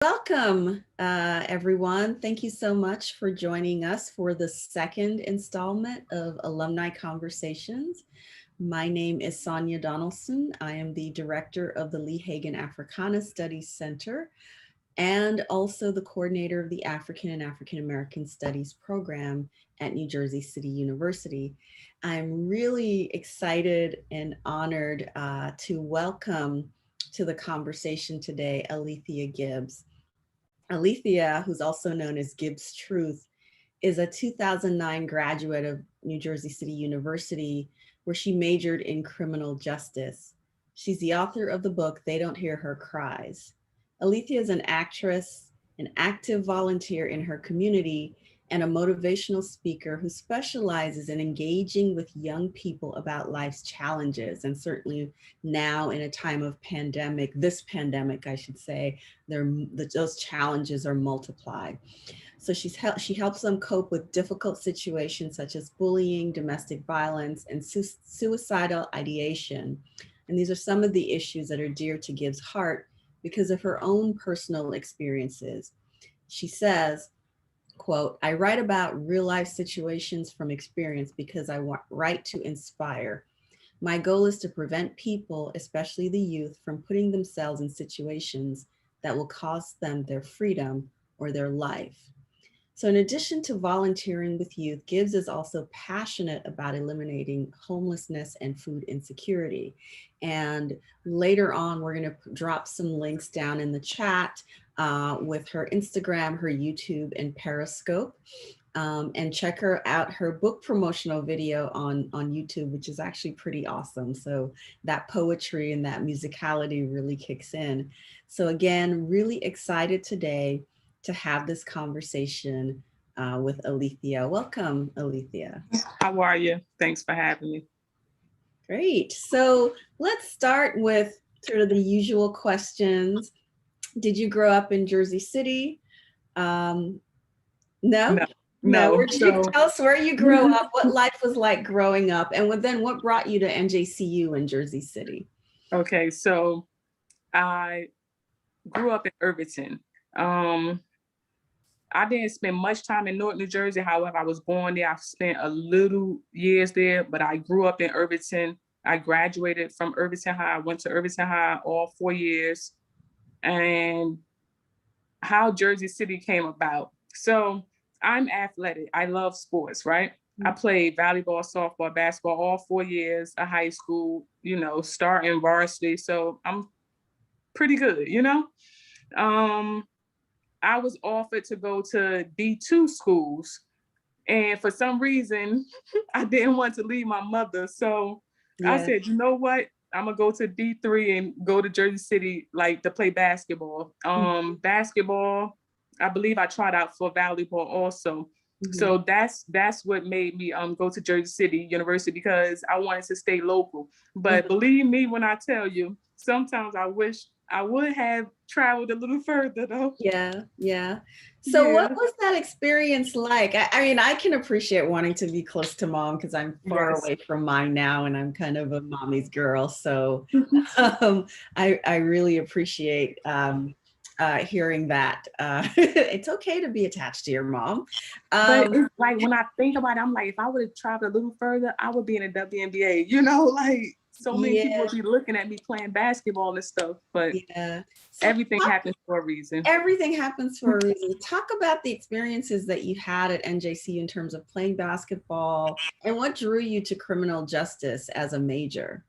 Welcome, everyone. Thank you so much for joining us for the second installment of Alumni Conversations. My name is Sonya Donaldson. I am the director of the Lee Hagen Africana Studies Center and also the coordinator of the African and African American Studies program at New Jersey City University. I'm really excited and honored to welcome to the conversation today Alethea Gibbs. Alithea, who's also known as Gibbs Truth, is a 2009 graduate of New Jersey City University, where she majored in criminal justice. She's the author of the book, They Don't Hear Her Cries. Alethea is an actress, an active volunteer in her community, and a motivational speaker who specializes in engaging with young people about life's challenges. And certainly now in a time of pandemic, this pandemic, I should say, those challenges are multiplied. So she helps them cope with difficult situations such as bullying, domestic violence, and suicidal ideation. And these are some of the issues that are dear to Gibbs' heart because of her own personal experiences. She says, quote, "I write about real life situations from experience because I write to inspire. My goal is to prevent people, especially the youth, from putting themselves in situations that will cost them their freedom or their life." So in addition to volunteering with youth, Gibbs is also passionate about eliminating homelessness and food insecurity. And later on, we're going to drop some links down in the chat with her Instagram, her YouTube, and Periscope. And check her out, her book promotional video on YouTube, which is actually pretty awesome. So that poetry and that musicality really kicks in. So again, really excited today to have this conversation with Alethea. Welcome, Alethea. How are you? Thanks for having me. Great. So let's start with sort of the usual questions. Did you grow up in Jersey City? No? No. Tell us where you grew up, what life was like growing up, and then what brought you to NJCU in Jersey City? Okay, so I grew up in Irvington. I didn't spend much time in North New Jersey. However, I was born there. I spent a little years there, but I grew up in Irvington. I graduated from Irvington High. I went to Irvington High all 4 years. And how Jersey City came about. So I'm athletic. I love sports, right? I played volleyball, softball, basketball all 4 years of high school, starting varsity. So I'm pretty good, I was offered to go to D2 schools. And for some reason, I didn't want to leave my mother. So I said, you know what? I'm going to go to D3 and go to Jersey City, to play basketball. Basketball, I believe I tried out for volleyball also. Mm-hmm. So that's what made me go to Jersey City University, because I wanted to stay local. But believe me when I tell you, sometimes I wish I would have traveled a little further though. Yeah. So what was that experience like? I mean, I can appreciate wanting to be close to mom because I'm far away from mine now and I'm kind of a mommy's girl. So I really appreciate hearing that. It's okay to be attached to your mom. But it's when I think about it, I'm like, if I would have traveled a little further, I would be in a WNBA, so many people would be looking at me playing basketball and stuff, but so everything happens for a reason. Everything happens for a reason. Talk about the experiences that you had at NJC in terms of playing basketball and what drew you to criminal justice as a major.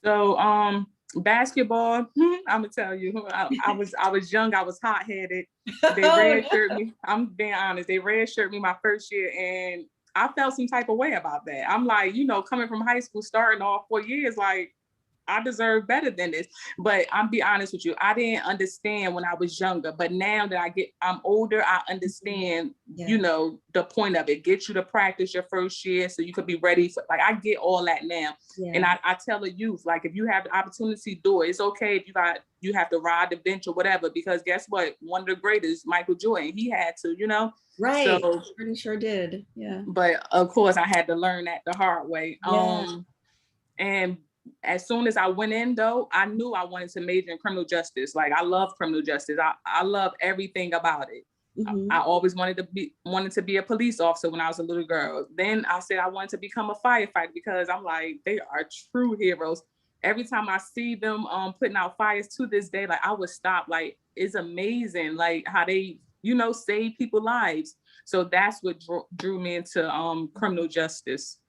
So basketball, I'm gonna tell you, I was young, I was hot-headed. They redshirted me. I'm being honest, they redshirted me my first year, and I felt some type of way about that. I'm like, coming from high school, starting all 4 years, I deserve better than this. But I'm be honest with you, I didn't understand when I was younger. But now that I'm older, I understand, the point of it. Get you to practice your first year so you could be ready for, I get all that now. Yeah. And I tell the youth, if you have the opportunity, do it. It's okay if you have to ride the bench or whatever, because guess what? One of the greatest, Michael Jordan, he had to, Right. So, pretty sure did. Yeah. But of course I had to learn that the hard way. And as soon as I went in though, I knew I wanted to major in criminal justice. Like I love criminal justice. I love everything about it. I always wanted to be a police officer when I was a little girl. Then I said I wanted to become a firefighter because I'm like, they are true heroes. Every time I see them putting out fires to this day, like I would stop. Like it's amazing, like how they, save people's lives. So that's what drew me into criminal justice.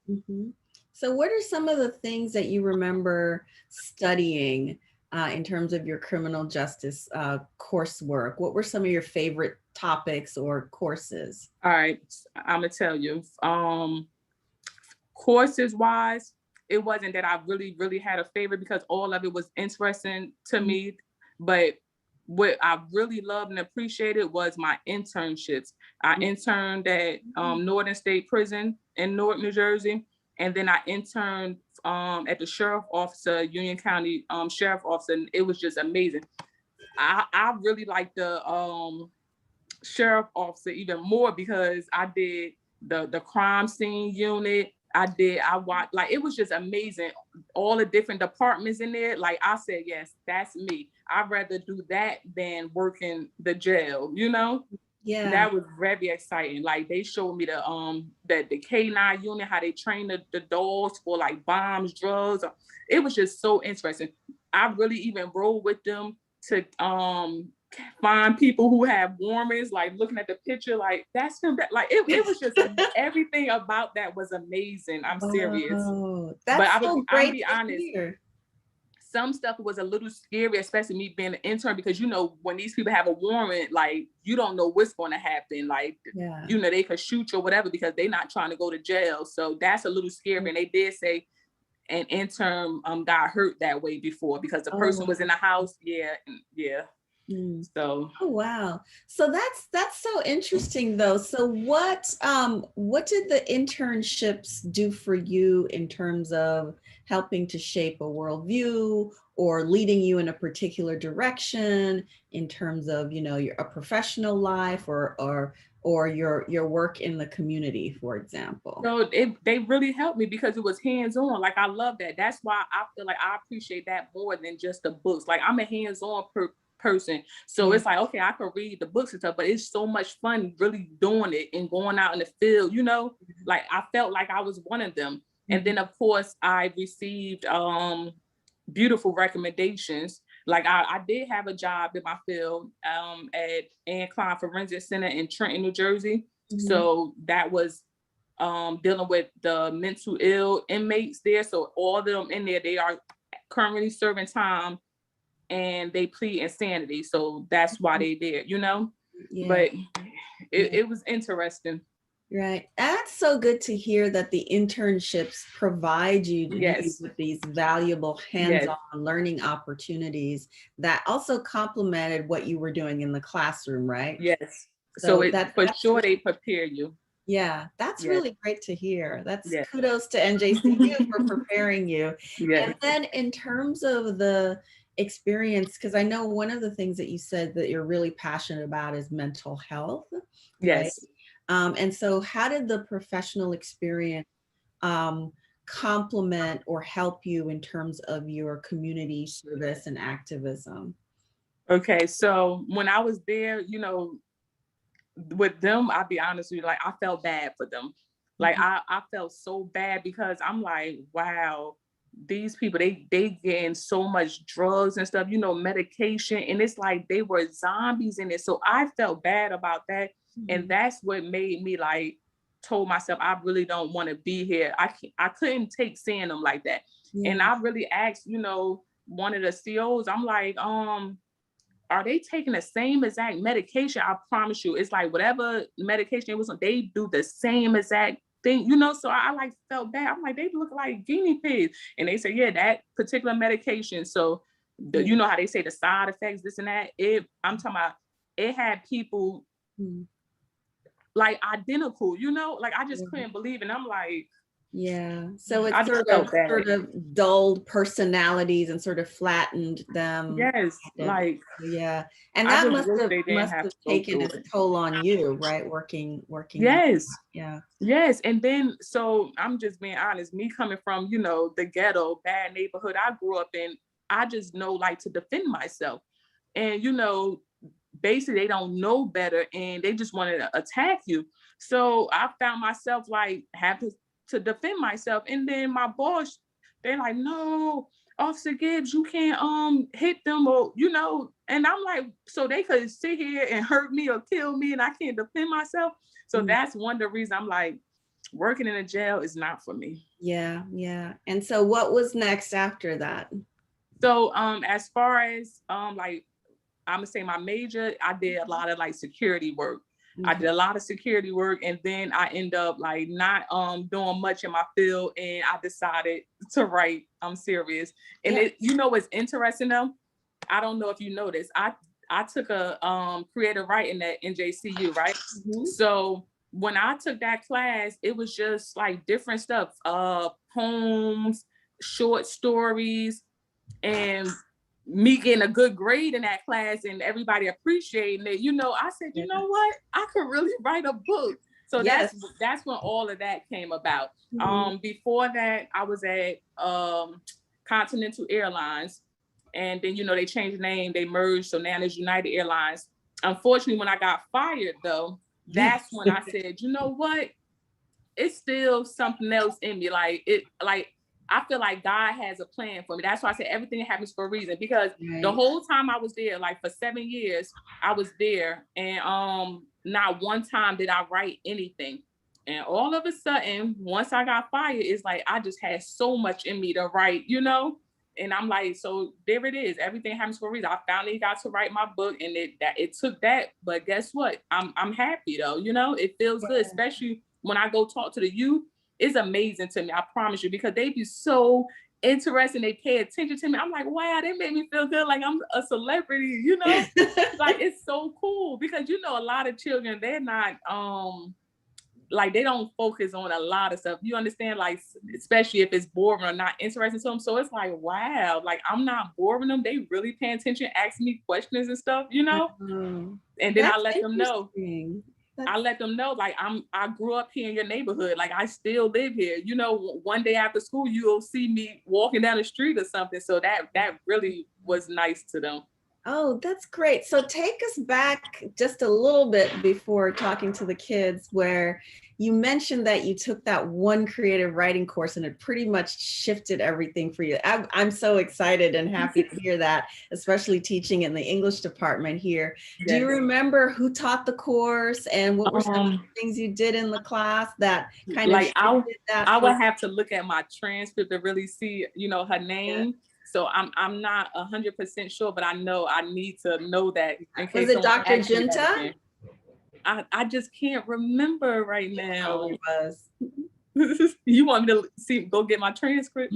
So what are some of the things that you remember studying in terms of your criminal justice coursework? What were some of your favorite topics or courses? All right, I'm gonna tell you. Courses wise, it wasn't that I really, really had a favorite because all of it was interesting to me. But what I really loved and appreciated was my internships. I interned at Northern State Prison in Newark, New Jersey. And then I interned at the Sheriff Officer, Union County Sheriff Officer. And it was just amazing. I really liked the Sheriff Officer even more because I did the crime scene unit. I watched, like, it was just amazing. All the different departments in there. Like I said, yes, that's me. I'd rather do that than work in the jail, Yeah. That was very exciting. Like they showed me the K9 unit, how they train the dogs for like bombs, drugs. It was just so interesting. I really even rode with them to find people who have warrants, like looking at the picture, like that's him. Like it was just everything about that was amazing. I'm serious. That's but so I'll great be to honest. hear. Some stuff was a little scary, especially me being an intern, because when these people have a warrant, like you don't know what's going to happen. Like they could shoot you or whatever because they're not trying to go to jail. So that's a little scary. And they did say an intern got hurt that way before because the person was in the house. Yeah. So wow. So that's so interesting though. So what did the internships do for you in terms of helping to shape a worldview or leading you in a particular direction in terms of your a professional life or your work in the community, for example? So they really helped me because it was hands-on. Like I love that. That's why I feel like I appreciate that more than just the books. Like I'm a hands-on person. So it's like, okay, I can read the books and stuff, but it's so much fun really doing it and going out in the field, like I felt like I was one of them. And then of course I received beautiful recommendations. Like I did have a job in my field at Ann Klein Forensic Center in Trenton, New Jersey. So that was dealing with the mental ill inmates there. So all of them in there, they are currently serving time and they plead insanity. So that's why they there, but it was interesting. Right. That's so good to hear that the internships provide you with these valuable hands-on learning opportunities that also complemented what you were doing in the classroom, right? Yes. So that's sure they prepare you. Yeah, that's really great to hear. That's kudos to NJCU for preparing you. And then in terms of the experience, because I know one of the things that you said that you're really passionate about is mental health. Yes. Right? And so how did the professional experience complement or help you in terms of your community service and activism? Okay, so when I was there, with them, I'll be honest with you, like I felt bad for them. Like I felt so bad because I'm like, wow, these people, they getting so much drugs and stuff, medication. And it's like they were zombies in it. So I felt bad about that. And that's what made me like told myself, I really don't want to be here. I couldn't take seeing them like that. And I really asked, one of the COs, I'm like, are they taking the same exact medication? I promise you, it's like whatever medication it was on, they do the same exact thing, So I like felt bad. I'm like, they look like guinea pigs. And they say, yeah, that particular medication. So you know how they say the side effects, this and that. I'm talking about it had people like identical, like I just couldn't believe it. And I'm like, Yeah. So it I just felt bad. sort of dulled personalities and sort of flattened them. Yes, like Yeah. And I that just wish they didn't must have have to go taken through its it. toll on you, right? Working. Yes. Yeah. Yes. And then, so I'm just being honest, me coming from, the ghetto, bad neighborhood I grew up in, I just know like to defend myself. And, basically they don't know better and they just want to attack you. So I found myself like having to defend myself. And then my boss, they're like, no, Officer Gibbs, you can't hit them, or and I'm like, so they could sit here and hurt me or kill me and I can't defend myself. So that's one of the reasons I'm like, working in a jail is not for me. Yeah, yeah. And so what was next after that? So as far as like, I'm gonna say my major, I did a lot of like security work. Okay. I did a lot of security work, and then I end up like not doing much in my field, and I decided to write. I'm serious. And what's interesting though? I don't know if you know this. I took a creative writing at NJCU, right? Mm-hmm. So when I took that class, it was just like different stuff, poems, short stories, and me getting a good grade in that class and everybody appreciating it. I said, you know what? I could really write a book. So that's when all of that came about. Mm-hmm. Before that, I was at Continental Airlines. And then, they changed the name, they merged. So now there's United Airlines. Unfortunately, when I got fired though, that's when I said, you know what? It's still something else in me. I feel like God has a plan for me. That's why I said everything happens for a reason, because the whole time I was there, like for 7 years, I was there, and not one time did I write anything. And all of a sudden, once I got fired, it's like I just had so much in me to write, And I'm like, so there it is. Everything happens for a reason. I finally got to write my book, and it took that. But guess what? I'm happy though. It feels good, especially when I go talk to the youth. It's amazing to me, I promise you, because they be so interested, they pay attention to me. I'm like, wow, they made me feel good, like I'm a celebrity, Like it's so cool, because a lot of children, they're not like they don't focus on a lot of stuff. You understand, like especially if it's boring or not interesting to them. So it's like, wow, like I'm not boring them. They really paying attention, asking me questions and stuff, And then I let them know. I let them know, like I grew up here in your neighborhood, like I still live here. One day after school, you'll see me walking down the street or something. So that really was nice to them. Oh, that's great. So take us back just a little bit before talking to the kids, where you mentioned that you took that one creative writing course and it pretty much shifted everything for you. I'm so excited and happy to hear that, especially teaching in the English department here. Yes. Do you remember who taught the course and what were some of the things you did in the class that kind of shifted that? I would have to look at my transcript to really see, her name. Yeah. So I'm not 100% sure, but I know I need to know that. In case was it Dr. Junta? I just can't remember right now. It was. You want me to go get my transcript?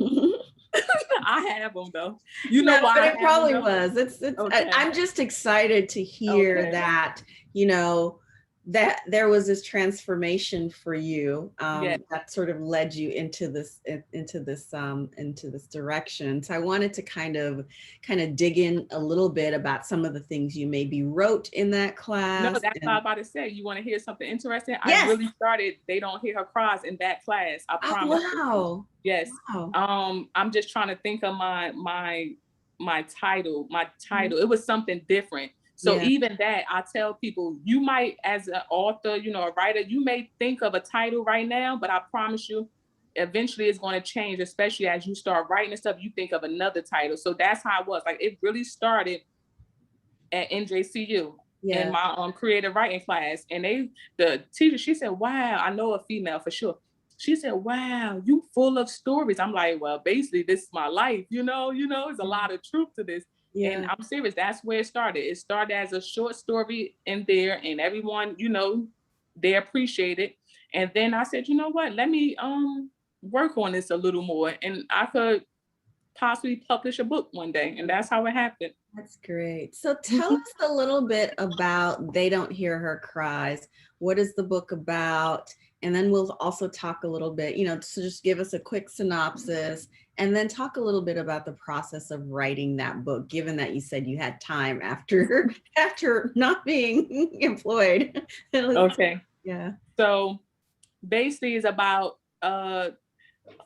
I have them though. But it probably was. It's okay. I'm just excited to hear that, that there was this transformation for you that sort of led you into this direction. So I wanted to kind of dig in a little bit about some of the things you maybe wrote in that class. No, that's what I'm about to say. You want to hear something interesting? Yes. I really started They Don't Hear Her Cries in that class. I promise. Wow. Yes. Wow. I'm just trying to think of my title. Mm-hmm. It was something different. So even that, I tell people, you might, as an author, a writer, you may think of a title right now, but I promise you, eventually it's going to change, especially as you start writing and stuff, you think of another title. So that's how it was. Like it really started at NJCU in my creative writing class. And the teacher, she said, wow, I know a female for sure. She said, wow, you full of stories. I'm like, well, basically this is my life, there's a lot of truth to this. Yeah. And I'm serious. That's where it started. It started as a short story in there, and everyone, they appreciate it. And then I said, you know what? Let me work on this a little more. And I could possibly publish a book one day. And that's how it happened. That's great. So tell us a little bit about They Don't Hear Her Cries. What is the book about? And then we'll also talk a little bit, so just give us a quick synopsis and then talk a little bit about the process of writing that book, given that you said you had time after not being employed. Okay. Yeah. So basically it's about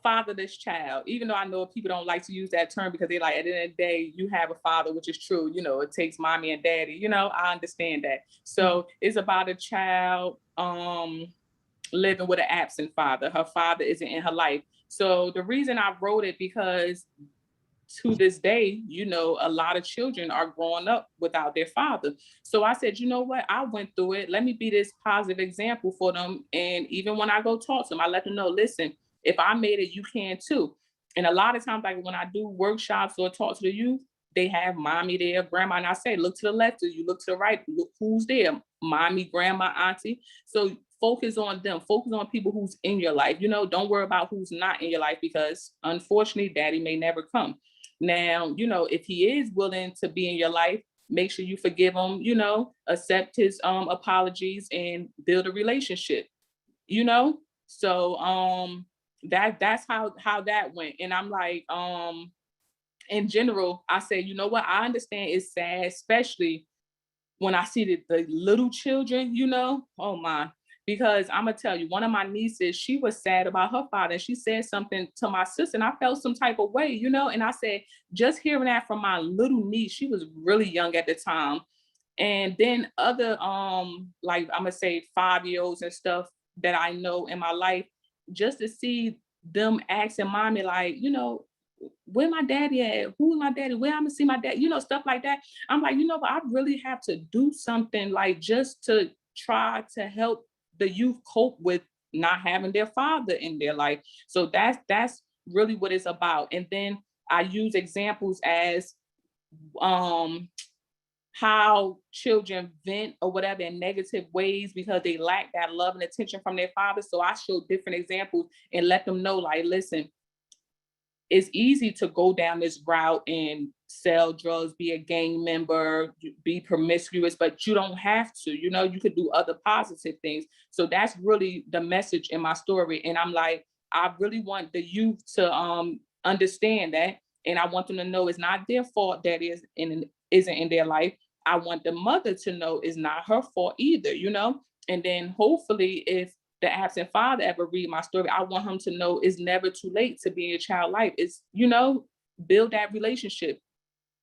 fatherless child, even though I know people don't like to use that term because they're like, at the end of the day, you have a father, which is true. It takes mommy and daddy, I understand that. So it's about a child living with an absent father. Her father isn't in her life. So the reason I wrote it, because to this day, a lot of children are growing up without their father. So I said, you know what? I went through it. Let me be this positive example for them. And even when I go talk to them, I let them know, listen, if I made it, you can too. And a lot of times, like when I do workshops or talk to the youth, they have mommy there, grandma. And I say, look to the left of you, look to the right, look who's there, mommy, grandma, auntie. So focus on them, focus on people who's in your life. Don't worry about who's not in your life, because unfortunately, daddy may never come. Now, if he is willing to be in your life, make sure you forgive him, accept his apologies and build a relationship, So that's how that went. And I'm like, in general, I say, you know what, I understand it's sad, especially when I see the little children, oh my. Because I'm gonna tell you, one of my nieces, she was sad about her father. And she said something to my sister, and I felt some type of way, And I said, just hearing that from my little niece, she was really young at the time. And then other, like I'm gonna say 5-year-olds and stuff that I know in my life, just to see them asking mommy, like, where my daddy at? Who's my daddy? Where I'm gonna see my dad? Stuff like that. I'm like, but I really have to do something, like, just to try to help the youth cope with not having their father in their life. So that's really what it's about. And then I use examples as how children vent or whatever in negative ways because they lack that love and attention from their father. So I show different examples and let them know, like, listen, it's easy to go down this route and sell drugs, be a gang member, be promiscuous, but you don't have to, you could do other positive things. So that's really the message in my story. And I'm like, I really want the youth to understand that. And I want them to know it's not their fault that isn't in their life. I want the mother to know it's not her fault either, And then hopefully if the absent father ever read my story, I want him to know it's never too late to be in your child's life. It's, build that relationship,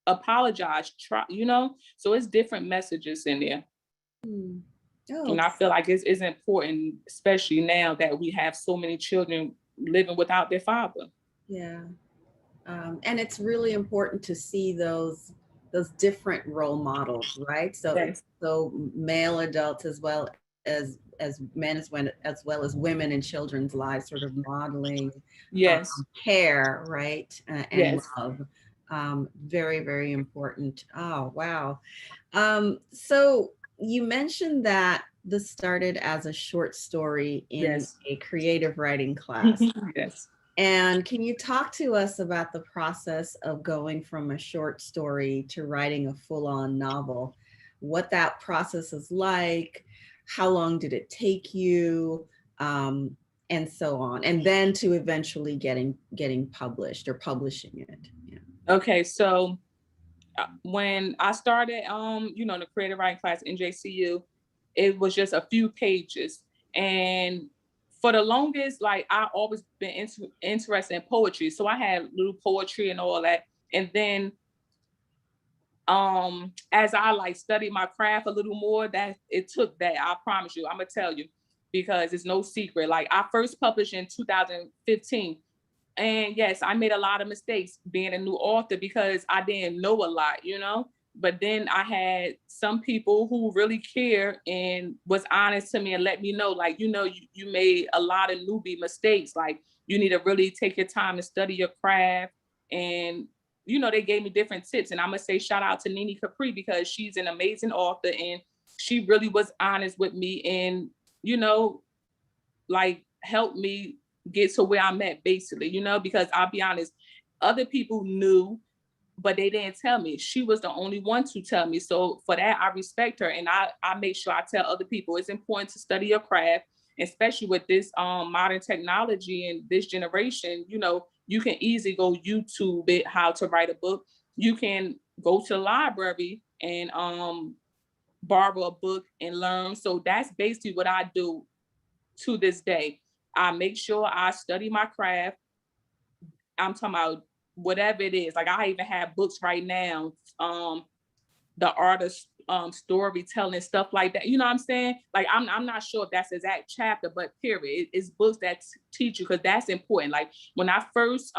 apologize, try, So it's different messages in there. Oh. And I feel like it's important, especially now that we have so many children living without their father. Yeah. And it's really important to see those different role models, right? So, yes. So male adults as well as men, as well as women in children's lives, sort of modeling yes. Care, right? And yes. love. Very, very important. Oh, wow. So you mentioned that this started as a short story in a creative writing class. yes. And can you talk to us about the process of going from a short story to writing a full-on novel? What that process is like? How long did it take you? And so on. And then to eventually getting published or publishing it. Yeah. Okay, so when I started, the creative writing class in JCU, it was just a few pages. And for the longest, like, I always been interested in poetry. So I had little poetry and all that. And then as I studied my craft a little more, that it took that, I promise you, I'm gonna tell you, because it's no secret. Like, I first published in 2015. And yes, I made a lot of mistakes being a new author because I didn't know a lot, But then I had some people who really care and was honest to me and let me know, like, you made a lot of newbie mistakes. Like, you need to really take your time to study your craft. And, they gave me different tips. And I'm going to say shout out to Nini Capri, because she's an amazing author and she really was honest with me and, helped me get to where I'm at, basically, because I'll be honest, other people knew, but they didn't tell me. She was the only one to tell me. So for that, I respect her. And I make sure I tell other people it's important to study your craft, especially with this modern technology and this generation. You know, you can easily go YouTube it, how to write a book. You can go to the library and borrow a book and learn. So that's basically what I do to this day. I make sure I study my craft. I'm talking about whatever it is. Like I even have books right now, the artist storytelling, stuff like that. You know what I'm saying? Like I'm not sure if that's the exact chapter, but period. It's books that teach you, because that's important. Like when I first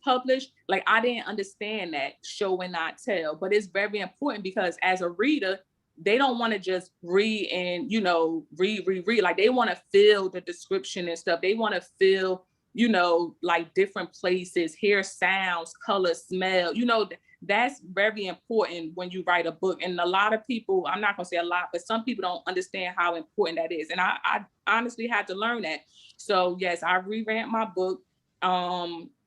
published, like I didn't understand that show and not tell, but it's very important, because as a reader, they don't want to just read and, you know, read. Like they want to feel the description and stuff. They want to feel, you know, like different places, hear sounds, color, smell, you know, that's very important when you write a book. And a lot of people, I'm not gonna say a lot, but some people don't understand how important that is. And I honestly had to learn that. So yes, I revamped my book.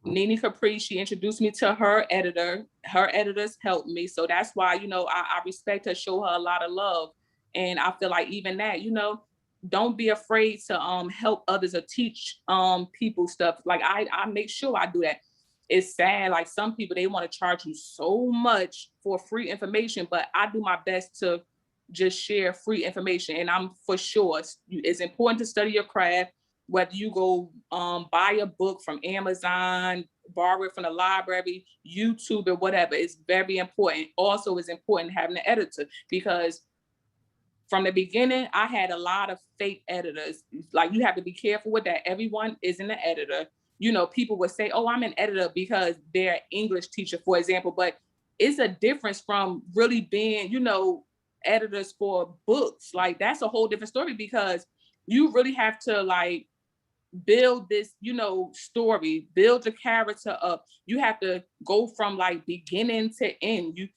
Nini Capri, she introduced me to her editor. Her editors helped me. So that's why, you know, I respect her, show her a lot of love. And I feel like even that, you know, don't be afraid to help others or teach people stuff. Like I make sure I do that. It's sad, like some people, they want to charge you so much for free information, but I do my best to just share free information. And I'm for sure it's important to study your craft, whether you go buy a book from Amazon, borrow it from the library, YouTube, or whatever. It's very important. Also, it's important having an editor, because from the beginning, I had a lot of fake editors. Like you have to be careful with that. Everyone isn't an editor. You know, people would say, oh, I'm an editor because they're an English teacher, for example, but it's a difference from really being, you know, editors for books. Like that's a whole different story, because you really have to like build this, you know, story, build the character up. You have to go from like beginning to end. You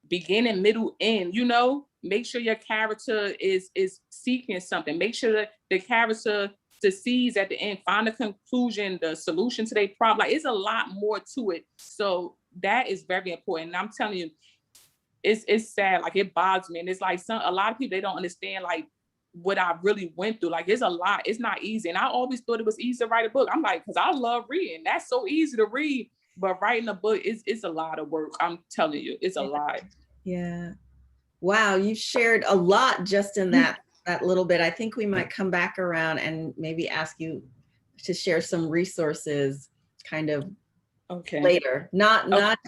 beginning, middle, end, you know, make sure your character is seeking something. Make sure that the character succeeds at the end, find a conclusion, the solution to their problem. Like it's a lot more to it. So that is very important. And I'm telling you, it's sad. Like it bothers me. And it's like a lot of people, they don't understand like what I really went through. Like it's a lot. It's not easy. And I always thought it was easy to write a book. I'm like, because I love reading. That's so easy to read. But writing a book is a lot of work. I'm telling you, it's a lot. Yeah. Wow, you've shared a lot just in that little bit. I think we might come back around and maybe ask you to share some resources kind of later, not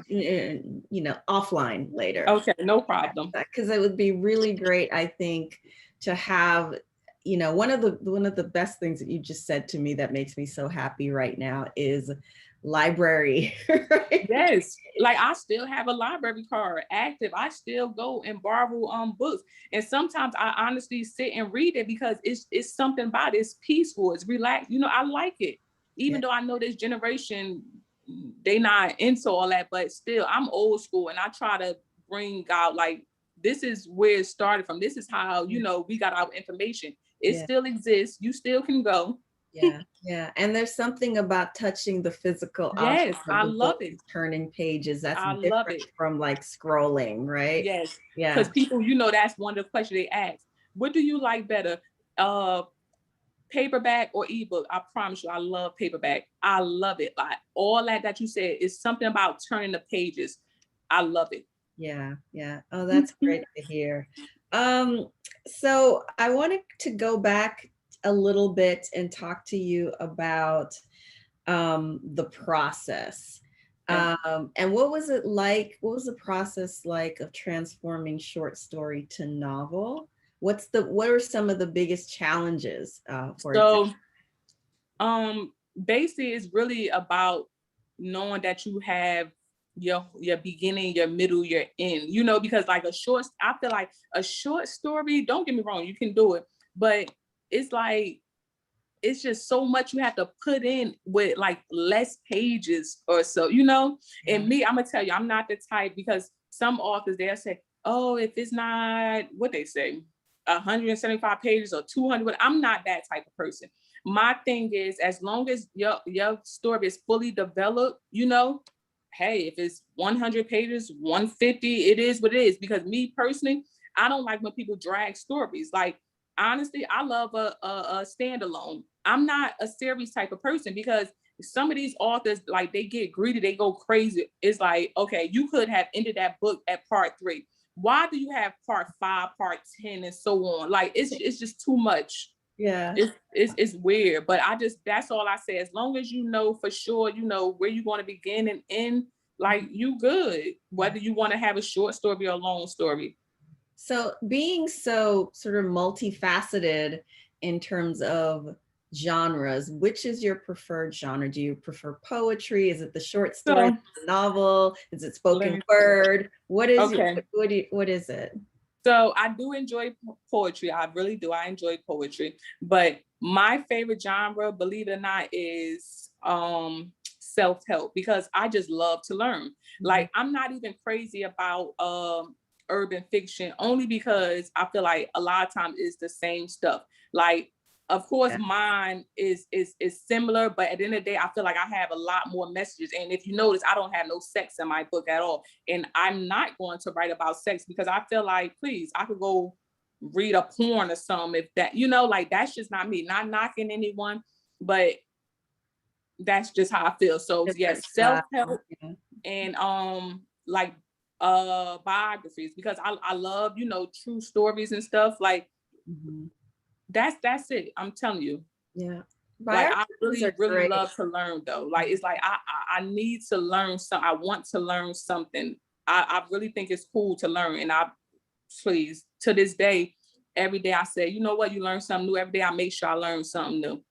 you know, offline later. Okay, no problem. Because it would be really great, I think, to have, you know, one of the best things that you just said to me that makes me so happy right now is library. Right? Yes, like I still have a library card active. I still go and borrow books, and sometimes I honestly sit and read it because it's something about it. It's peaceful, it's relaxed. You know, I like it, even though I know this generation, they not into all that, but still I'm old school, and I try to bring out like this is where it started from. This is how, you know, we got our information. It still exists. You still can go. Yeah. And there's something about touching the physical Yes, I love it. Turning pages. That's I different love it from like scrolling, right? Yes. Yeah. Because people, you know, that's one of the questions they ask. What do you like better? Paperback or ebook? I promise you, I love paperback. I love it. Like all that you said is something about turning the pages. I love it. Yeah. Oh, that's great to hear. So I wanted to go back a little bit and talk to you about the process. And what was it like? What was the process like of transforming short story to novel? What are some of the biggest challenges for example? Basically it's really about knowing that you have your beginning, your middle, your end, you know, because like I feel like a short story, don't get me wrong, you can do it, but it's like it's just so much you have to put in with like less pages or so, you know. And me, I'm gonna tell you, I'm not the type, because some authors, they'll say, oh, if it's not what they say 175 pages or 200, I'm not that type of person. my thing is, as long as your story is fully developed, you know, hey, if it's 100 pages, 150, it is what it is. Because me personally, I don't like when people drag stories. Like, honestly, I love a standalone. I'm not a series type of person, because some of these authors, like, they get greedy, they go crazy. It's like, okay, you could have ended that book at part 3. Why do you have part 5, part 10, and so on? Like, it's just too much. Yeah. It's weird, but that's all I say. As long as you know for sure, you know where you're going to begin and end, like, you good, whether you want to have a short story or a long story. So being so sort of multifaceted in terms of genres, which is your preferred genre? Do you prefer poetry? Is it the short story, the novel? Is it spoken word? What is what is it? So I do enjoy poetry. I really do. I enjoy poetry. But my favorite genre, believe it or not, is self-help, because I just love to learn. Mm-hmm. Like, I'm not even crazy about urban fiction, only because I feel like a lot of times it's the same stuff. Like, of course, mine is similar, but at the end of the day, I feel like I have a lot more messages. And if you notice, I don't have no sex in my book at all. And I'm not going to write about sex, because I feel like, please, I could go read a porn or something, if that, you know, like, that's just not me. Not knocking anyone, but that's just how I feel. So yes, self-help and like biographies, because I love, you know, true stories and stuff. Like, that's it. I'm telling you. Yeah. Like, I really love to learn, though. Like, it's like I need to learn something. I want to learn something. I really think it's cool to learn. And please, to this day, every day I say, you know what, you learn something new. Every day I make sure I learn something new.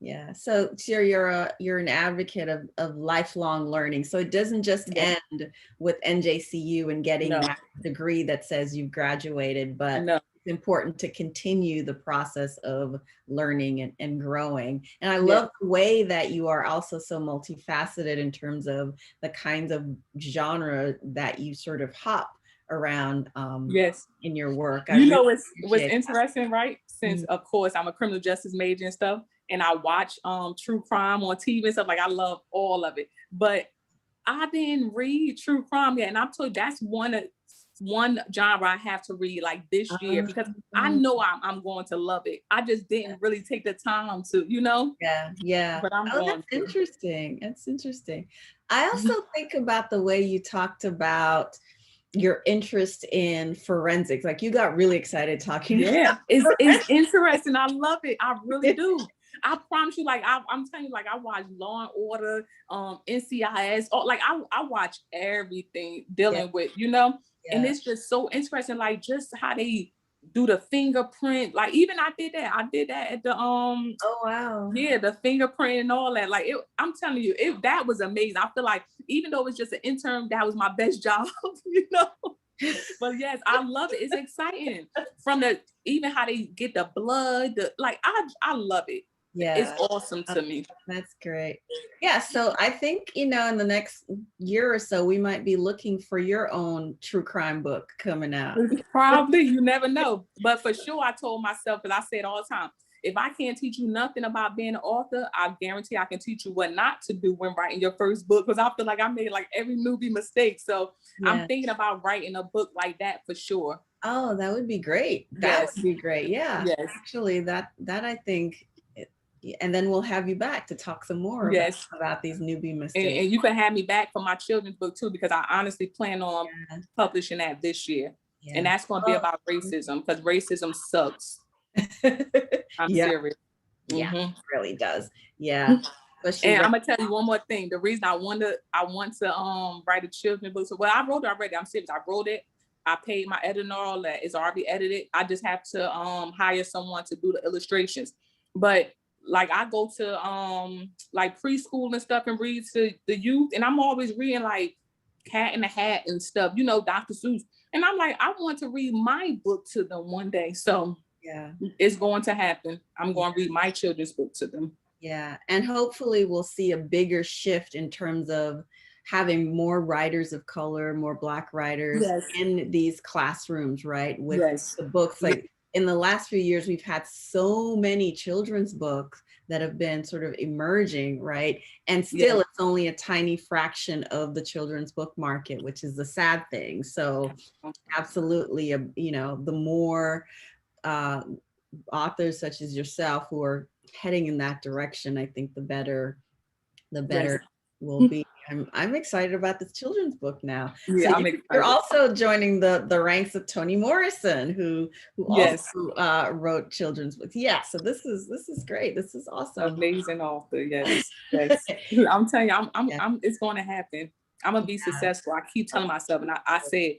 Yeah. So you're an advocate of lifelong learning. So it doesn't just end with NJCU and getting that degree that says you've graduated, but it's important to continue the process of learning and growing. And I love the way that you are also so multifaceted in terms of the kinds of genre that you sort of hop around in your work. You know, it was interesting, right? Since of course I'm a criminal justice major and stuff, and I watch true crime on TV and stuff. Like, I love all of it, but I didn't read true crime yet. And I'm told that's one genre I have to read, like, this year, because I know I'm going to love it. I just didn't really take the time to, you know. Yeah. But that's interesting. That's interesting. I also think about the way you talked about your interest in forensics. Like, you got really excited talking about it's interesting. I love it. I really do. I promise you, like, I'm telling you, like, I watch Law and Order, NCIS, like, I watch everything dealing with, you know, and it's just so interesting, like, just how they do the fingerprint. Like, even I did that at the oh wow, the fingerprint and all that. Like, I'm telling you, that was amazing. I feel like, even though it's just an intern, that was my best job, you know. But yes, I love it. It's exciting. From even how they get the blood, like, I love it. It's awesome to me. That's great. Yeah, so I think, you know, in the next year or so, we might be looking for your own true crime book coming out. Probably, you never know. But for sure, I told myself, because I say it all the time, if I can't teach you nothing about being an author, I guarantee I can teach you what not to do when writing your first book, because I feel like I made like every newbie mistake. So I'm thinking about writing a book like that for sure. Oh, that would be great. That would be great. Yeah. Yes. Actually, that I think, and then we'll have you back to talk some more about these newbie mistakes. And you can have me back for my children's book too, because I honestly plan on publishing that this year. And that's going to be about racism, because racism sucks. I'm serious. Yeah, it really does. Yeah. And I'm gonna tell you one more thing. The reason I want to write a children's book. So, well, I wrote it already. I'm serious. I wrote it. I paid my editor and all that. It's already edited. I just have to hire someone to do the illustrations. But like, I go to like preschool and stuff and read to the youth, and I'm always reading like Cat in the Hat and stuff, you know, Dr. Seuss. And I'm like, I want to read my book to them one day. So it's going to happen. I'm going to read my children's book to them. Yeah. And hopefully we'll see a bigger shift in terms of having more writers of color, more Black writers in these classrooms, right? With the books, like in the last few years, we've had so many children's books that have been sort of emerging, right? And still, Yes. it's only a tiny fraction of the children's book market, which is the sad thing. So absolutely, you know, the more authors such as yourself who are heading in that direction, I think the better Yes. will be. I'm excited about this children's book now. So Yeah, I'm you're excited. also joining the ranks of Toni Morrison, who Yes. also wrote children's books. Yeah, so this is great. This is awesome. Amazing author. Yes. Yes. I'm telling you, Yeah. it's going to happen. I'm gonna be successful. I keep telling myself, and I said,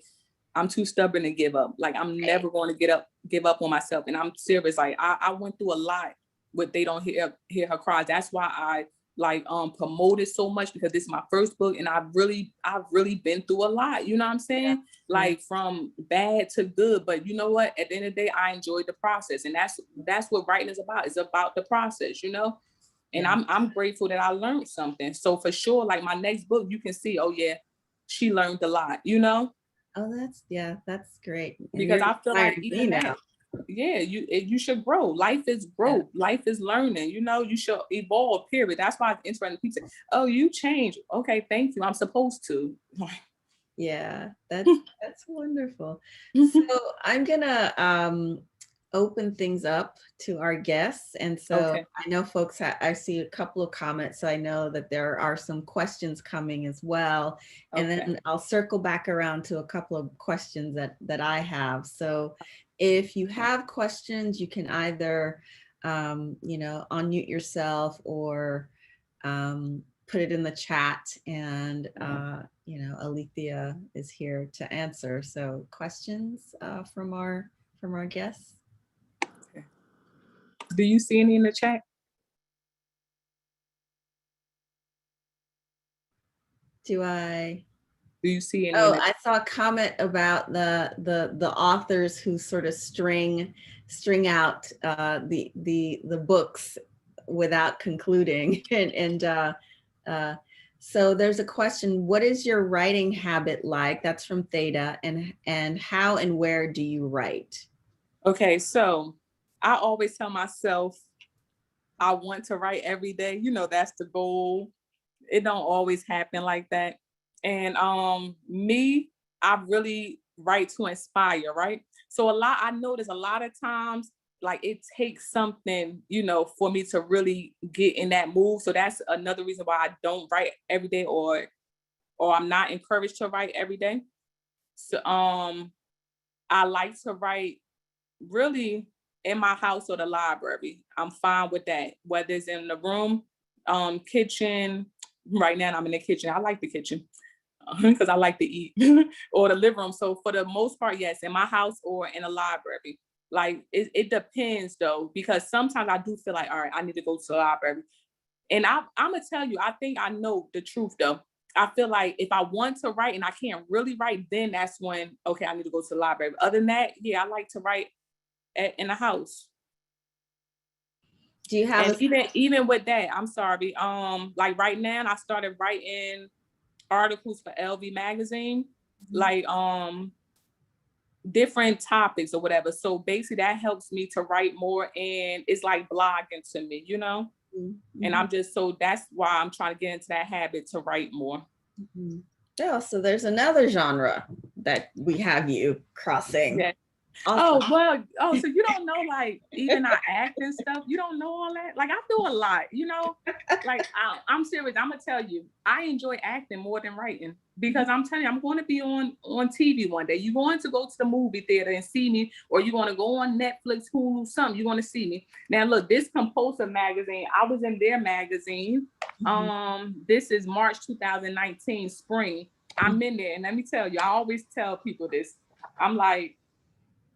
I'm too stubborn to give up. Like, I'm never going to give up on myself. And I'm serious. Like, I went through a lot with They Don't Hear Her Cries. That's why I promoted so much, because this is my first book, and I've really been through a lot. You know what I'm saying? Yeah. Like, from bad to good. But you know what? At the end of the day, I enjoyed the process, and that's what writing is about. It's about the process, you know. And I'm grateful that I learned something. So for sure, like, my next book, you can see, oh yeah, she learned a lot, you know. Oh, that's great. And Because you're I feel like inspiring even me that, now. yeah, you should grow. Life is growth. Life is learning. You know, you should evolve. Period. That's why it's interesting. People say, "Oh, you change." Okay, thank you. I'm supposed to. Yeah, that's wonderful. So I'm gonna open things up to our guests. And so Okay. I know folks, I see a couple of comments, so I know that there are some questions coming as well. And Okay. then I'll circle back around to a couple of questions that I have. So if you have questions, you can either, you know, unmute yourself or put it in the chat, and you know, Alethea is here to answer. So questions from our guests. Okay. Do you see any in the chat? Do I? Do you see any? Oh, I saw a comment about the authors who sort of string out the books without concluding, and so there's a question: what is your writing habit like? That's from Theta, and how and where do you write? Okay, so I always tell myself I want to write every day. You know, that's the goal. It don't always happen like that. And me, I really write to inspire, right? So I notice a lot of times, like, it takes something, you know, for me to really get in that mood. So that's another reason why I don't write every day, or I'm not encouraged to write every day. So I like to write really in my house or the library. I'm fine with that. Whether it's in the room, kitchen. Right now I'm in the kitchen. I like the kitchen because I like to eat, or the living room. So for the most part, yes, in my house or in a library. Like, it depends though, because sometimes I do feel like, all right, I need to go to the library. And I'm gonna tell you, I think I know the truth though. I feel like if I want to write and I can't really write, then that's when, okay, I need to go to the library. Other than that, yeah, I like to write in the house. Do you have And even with that, I'm sorry. Like, right now, I started writing articles for LV magazine, like different topics or whatever. So basically, that helps me to write more, and it's like blogging to me, you know. And I'm just, so that's why I'm trying to get into that habit to write more. Oh, so there's another genre that we have you crossing. Yeah. Awesome. Oh, well, so you don't know, like, even our acting stuff, you don't know all that? Like, I do a lot, you know? Like, I'm serious. I'm going to tell you, I enjoy acting more than writing, because I'm telling you, I'm going to be on TV one day. You're going to go to the movie theater and see me, or you're going to go on Netflix, Hulu, something. You're going to see me. Now, look, this Composer magazine, I was in their magazine. This is March 2019, spring. I'm in there. And let me tell you, I always tell people this. I'm like,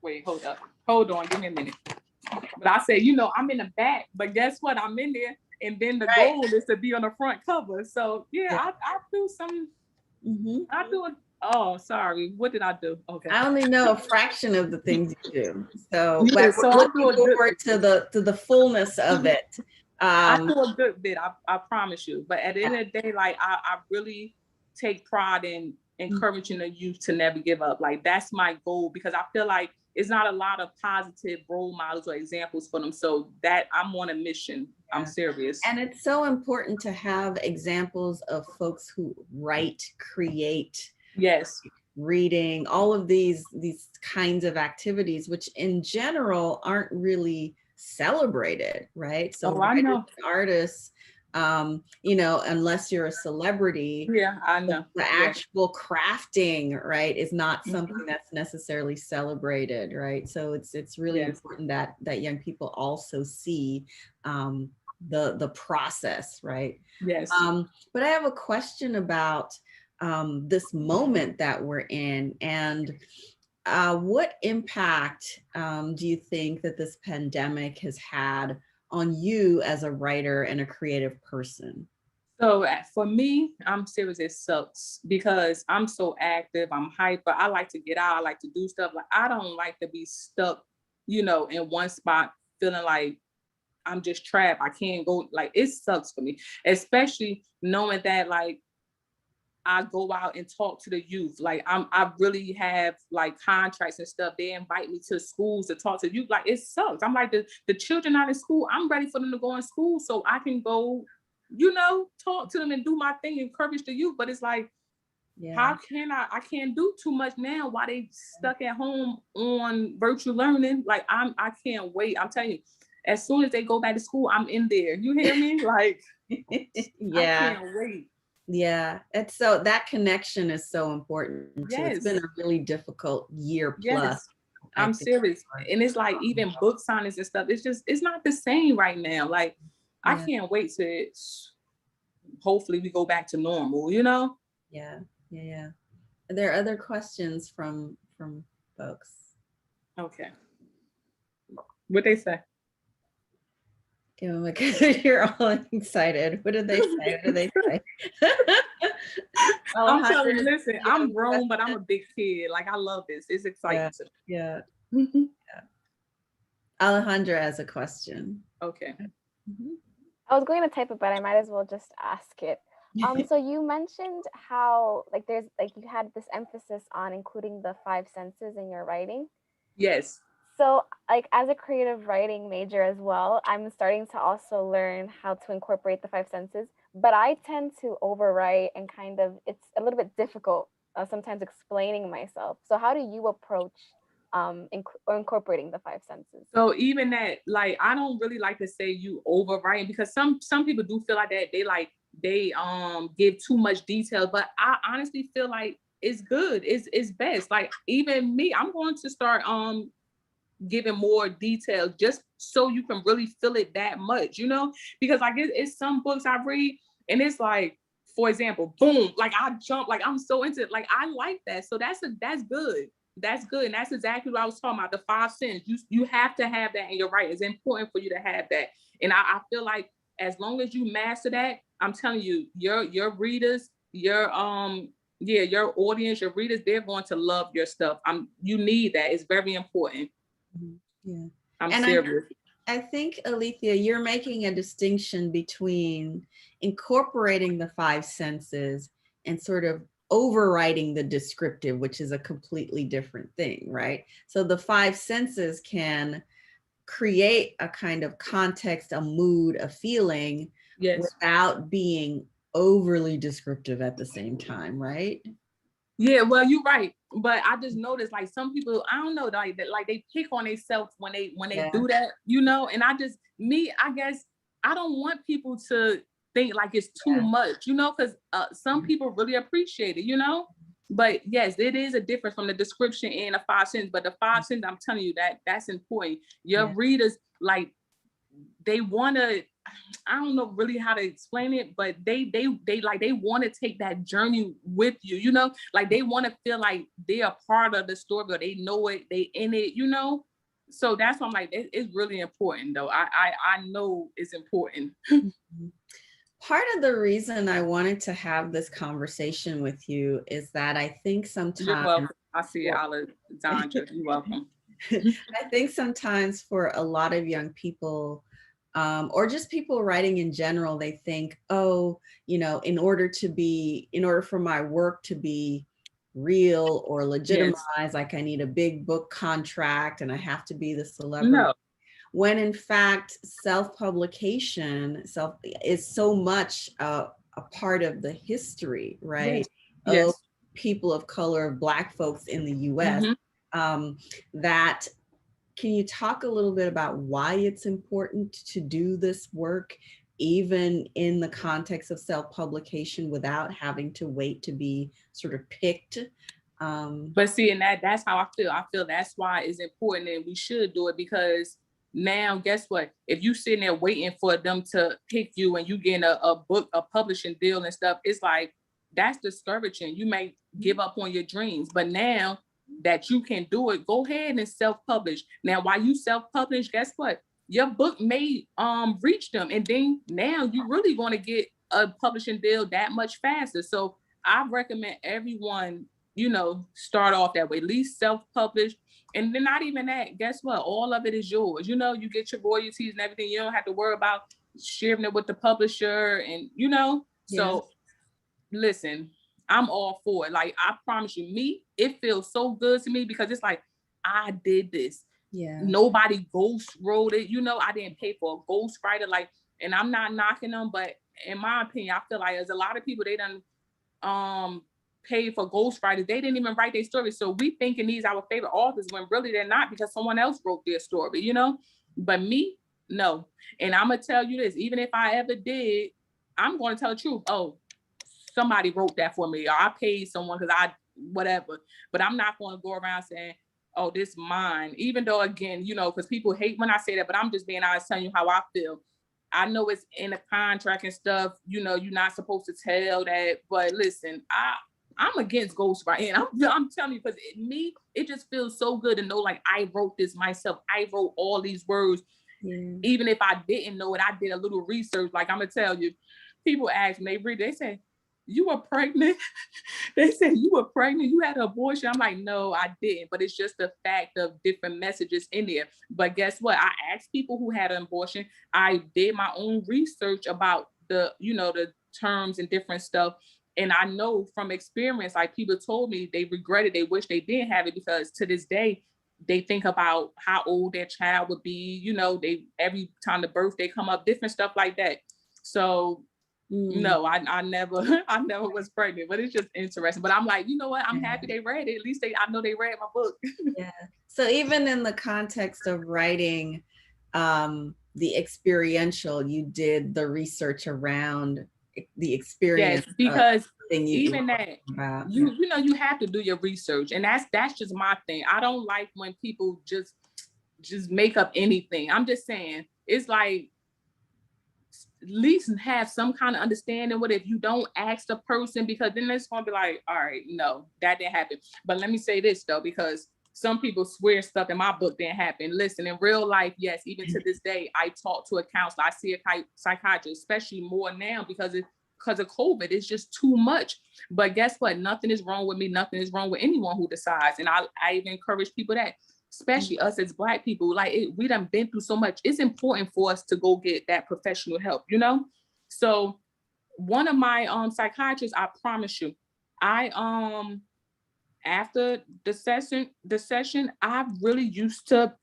wait, hold on, give me a minute. But I say, you know, I'm in the back, but guess what? I'm in there, and then the goal is to be on the front cover. So yeah. I do some. I do it. Oh, sorry. What did I do? Okay. I only know a fraction of the things you do, so Yeah, so we're looking forward to the fullness of it. I do a good bit. I promise you. But at the end of the day, like, I really take pride in encouraging the youth to never give up. Like, that's my goal, because I feel like it's not a lot of positive role models or examples for them. So that I'm on a mission. Yeah. I'm serious. And it's so important to have examples of folks who write, create, yes, reading, all of these kinds of activities, which in general aren't really celebrated, right? So I know. Artists, you know, unless you're a celebrity, yeah, I know the actual crafting, right, is not something that's necessarily celebrated, right? So it's really important that young people also see the process, right? Yes. But I have a question about this moment that we're in, and what impact do you think that this pandemic has had on you as a writer and a creative person? So for me, I'm serious, it sucks because I'm so active, I'm hyper, I like to get out, I like to do stuff. Like I don't like to be stuck, you know, in one spot feeling like I'm just trapped. I can't go, like it sucks for me, especially knowing that like I go out and talk to the youth. Like I really have like contracts and stuff. They invite me to schools to talk to youth. Like it sucks. I'm like the children out in school. I'm ready for them to go in school so I can go, you know, talk to them and do my thing, encourage the youth. But it's like, how can I can't do too much now while they stuck at home on virtual learning. Like I can't wait. I'm telling you, as soon as they go back to school, I'm in there. You hear me? Like I can't wait. Yeah, it's so that connection is so important too. It's been a really difficult year plus. I'm serious. And it's like even book signings and stuff, it's not the same right now. Like I can't wait to hopefully we go back to normal, you know? Yeah. Are there other questions from folks? Okay. What they say? You're all excited. What did they say? I'm telling you, listen, I'm grown, but I'm a big kid. Like I love this. It's exciting. Yeah. Alejandra has a question. Okay. I was going to type it, but I might as well just ask it. So you mentioned how like you had this emphasis on including the 5 senses in your writing. Yes. So like as a creative writing major as well, I'm starting to also learn how to incorporate the 5 senses, but I tend to overwrite and kind of, it's a little bit difficult sometimes explaining myself. So how do you approach incorporating the 5 senses? So even that, like, I don't really like to say you overwriting because some people do feel like that they give too much detail, but I honestly feel like it's good. It's best. Like even me, I'm going to start giving more details just so you can really feel it that much, you know, because like it's some books I read and it's like, for example, boom, like I jump, like I'm so into it, like I like that. So that's good. That's good. And that's exactly what I was talking about, the 5 senses. You have to have that, and you're right, it's important for you to have that. And I feel like as long as you master that, I'm telling you, your readers, your audience, your readers, they're going to love your stuff. You need that. It's very important. Yeah. I'm serious. I think, Alethea, you're making a distinction between incorporating the 5 senses and sort of overriding the descriptive, which is a completely different thing, right? So the 5 senses can create a kind of context, a mood, a feeling, without being overly descriptive at the same time, right? Yeah, well, you're right. But I just noticed like some people, I don't know, like they pick on themselves when they do that, you know, and I guess I don't want people to think like it's too much, you know, because some people really appreciate it, you know. But yes, it is a difference from the description and the 5 senses. But the 5 senses, I'm telling you that's important. Your readers, like, they want to, I don't know really how to explain it, but they want to take that journey with you, you know, like they want to feel like they're a part of the story, or they know it, they in it, you know. So that's why I'm like, it's really important though. I know it's important. Part of the reason I wanted to have this conversation with you is that I think sometimes— You're welcome. I see Alexandra. You're welcome. I think sometimes for a lot of young people, or just people writing in general, they think, oh, you know, in order for my work to be real or legitimized, like I need a big book contract and I have to be the celebrity. No. When in fact, self-publication is so much a part of the history, right? Yes. Of people of color, Black folks in the US. That, can you talk a little bit about why it's important to do this work, even in the context of self-publication, without having to wait to be sort of picked? But see, and that's how I feel. I feel that's why it's important and we should do it, because now guess what? If you sitting there waiting for them to pick you and you getting a book, a publishing deal and stuff, it's like, that's discouraging. You may give up on your dreams, but now that you can do it, go ahead and self-publish. Now, while you self-publish, guess what? Your book may reach them, and then now you're really going to get a publishing deal that much faster. So I recommend everyone, start off that way, at least self-publish. And then not even that, guess what? All of it is yours. You get your royalties and everything. You don't have to worry about sharing it with the publisher and, so listen, I'm all for it. Like, I promise you, it feels so good to me because it's like, I did this. Yeah. Nobody ghost wrote it. I didn't pay for a ghostwriter. Like, and I'm not knocking them, but in my opinion, I feel like there's a lot of people, they done paid for ghostwriters. They didn't even write their story. So we thinking these our favorite authors when really they're not, because someone else wrote their story, But me, no. And I'm gonna tell you this, even if I ever did, I'm gonna tell the truth. Oh, somebody wrote that for me, or I paid someone because whatever. But I'm not gonna go around saying, oh, this is mine. Even though, again, because people hate when I say that, but I'm just being honest, telling you how I feel. I know it's in a contract and stuff, you're not supposed to tell that, but listen, I'm against ghostwriting. I'm telling you, because it just feels so good to know, like, I wrote this myself. I wrote all these words. Yeah. Even if I didn't know it, I did a little research. Like, I'm gonna tell you, people ask me, they say, you were pregnant? They said, you were pregnant? You had an abortion? I'm like, no, I didn't. But it's just the fact of different messages in there. But guess what? I asked people who had an abortion. I did my own research about the terms and different stuff. And I know from experience, like, people told me they regretted, they wish they didn't have it, because to this day, they think about how old their child would be. They every time the birthday come up, different stuff like that. So no, I never was pregnant, but it's just interesting. But I'm like, you know what? I'm happy they read it. At least I know they read my book. Yeah. So even in the context of writing the experiential, you did the research around the experience. Yes, because even that, you have to do your research, and that's just my thing. I don't like when people just make up anything. I'm just saying, it's like, at least have some kind of understanding. What if you don't ask the person, because then it's going to be like, all right, no, that didn't happen. But let me say this though, because some people swear stuff in my book didn't happen. Listen, in real life, yes, even to this day, I talk to a counselor. I see a psychiatrist, especially more now because of COVID. It's just too much. But guess what? Nothing is wrong with me. Nothing is wrong with anyone who decides. And I even encourage people that, especially us as Black people, like, we done been through so much. It's important for us to go get that professional help, So one of my psychiatrists, I promise you, I after the session, I really used to